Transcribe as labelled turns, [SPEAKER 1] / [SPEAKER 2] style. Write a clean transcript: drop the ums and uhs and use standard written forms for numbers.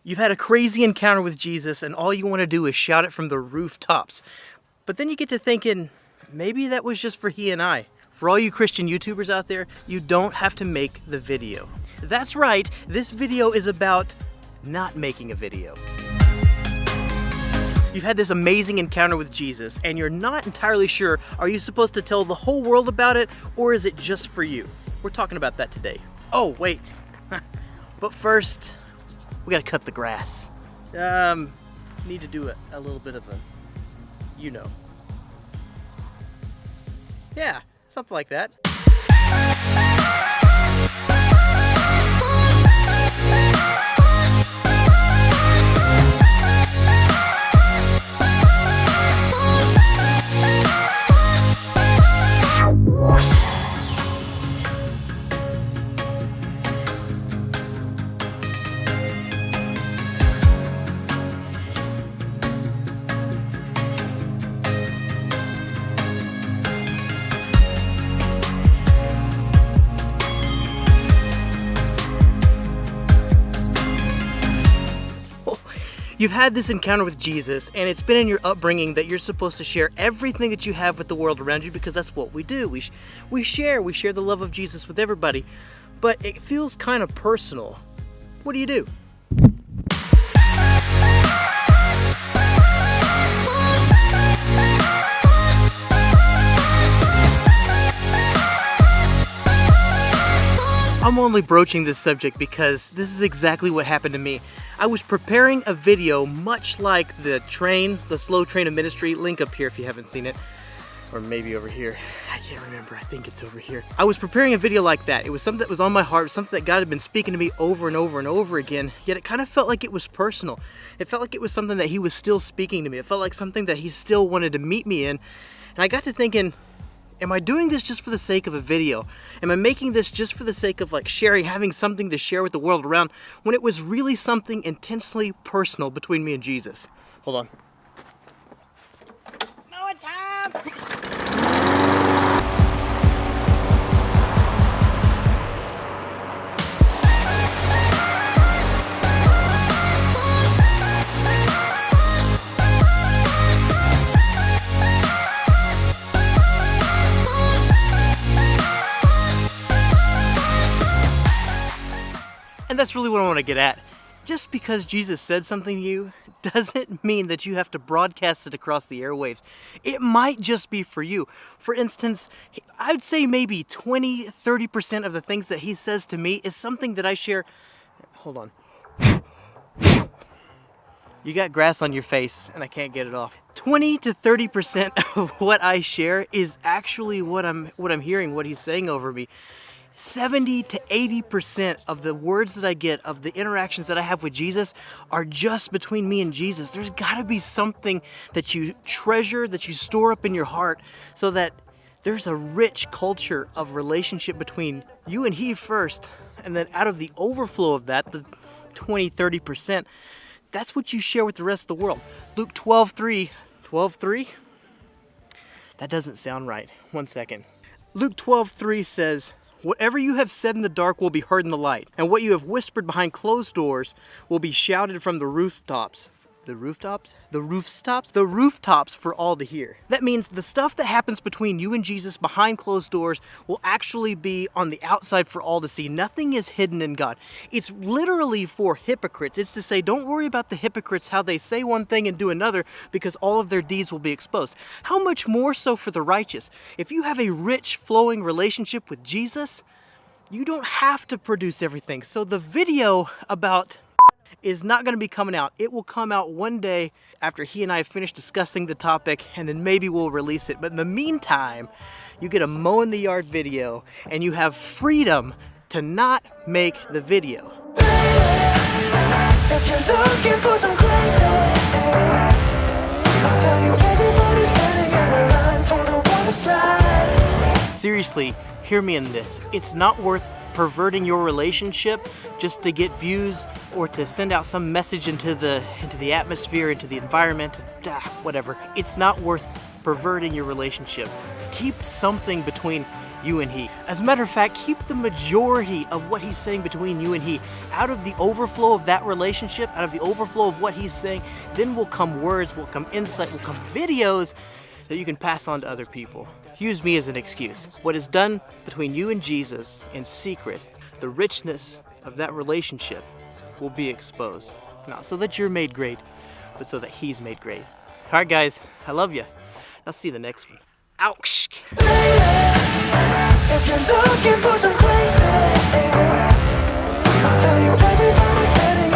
[SPEAKER 1] You've had a crazy encounter with Jesus and all you want to do is shout it from the rooftops. But then you get to thinking, maybe that was just for he and I. For all you Christian YouTubers out there, you don't have to make the video. That's right, this video is about not making a video. You've had this amazing encounter with Jesus and you're not entirely sure, are you supposed to tell the whole world about it or is it just for you? We're talking about that today. Oh, wait. But first, we gotta cut the grass. Need to do a little bit of a, you know. Yeah, something like that. You've had this encounter with Jesus, and it's been in your upbringing that you're supposed to share everything that you have with the world around you because that's what we do. We share the love of Jesus with everybody, but it feels kind of personal. What do you do? I'm only broaching this subject because this is exactly what happened to me. I was preparing a video much like the slow train of ministry, link up here if you haven't seen it, or maybe over here. I can't remember, I think it's over here. I was preparing a video like that. It was something that was on my heart, something that God had been speaking to me over and over and over again, yet it kind of felt like it was personal. It felt like it was something that he was still speaking to me. It felt like something that he still wanted to meet me in. And I got to thinking, am I doing this just for the sake of a video? Am I making this just for the sake of like sharing, having something to share with the world around when it was really something intensely personal between me and Jesus? Hold on. Mowing time! And that's really what I want to get at. Just because Jesus said something to you doesn't mean that you have to broadcast it across the airwaves. It might just be for you. For instance, I'd say maybe 20-30% of the things that he says to me is something that I share. Hold on. You got grass on your face and I can't get it off. 20 to 30% of what I share is actually what I'm hearing, what he's saying over me. 70 to 80% of the words that I get, of the interactions that I have with Jesus, are just between me and Jesus. There's got to be something that you treasure, that you store up in your heart, so that there's a rich culture of relationship between you and he first, and then out of the overflow of that, the 20-30%, that's what you share with the rest of the world. Luke 12:3. 12:3? That doesn't sound right. One second. Luke 12:3 says, "Whatever you have said in the dark will be heard in the light, and what you have whispered behind closed doors will be shouted from the rooftops." The rooftops? The rooftops? The rooftops for all to hear. That means the stuff that happens between you and Jesus behind closed doors will actually be on the outside for all to see. Nothing is hidden in God. It's literally for hypocrites. It's to say, don't worry about the hypocrites, how they say one thing and do another, because all of their deeds will be exposed. How much more so for the righteous? If you have a rich, flowing relationship with Jesus, you don't have to produce everything. So the video about is not going to be coming out. It will come out one day after he and I have finished discussing the topic, and then maybe we'll release it. But in the meantime, you get a mow in the yard video, and you have freedom to not make the video. If you're looking for some crazy, I'll tell you everybody's standing in a line for the water slide. Seriously, hear me in this. It's not worth perverting your relationship just to get views or to send out some message into the atmosphere, into the environment, whatever. It's not worth perverting your relationship. Keep something between you and he. As a matter of fact, keep the majority of what he's saying between you and he. Out of the overflow of that relationship, out of the overflow of what he's saying, then will come words, will come insight, will come videos that you can pass on to other people. Use me as an excuse. What is done between you and Jesus in secret, the richness of that relationship will be exposed. Not so that you're made great, but so that he's made great. All right, guys, I love you. I'll see you in the next one. Ouch!
[SPEAKER 2] If you're looking for some crazy, I'll tell you everybody's letting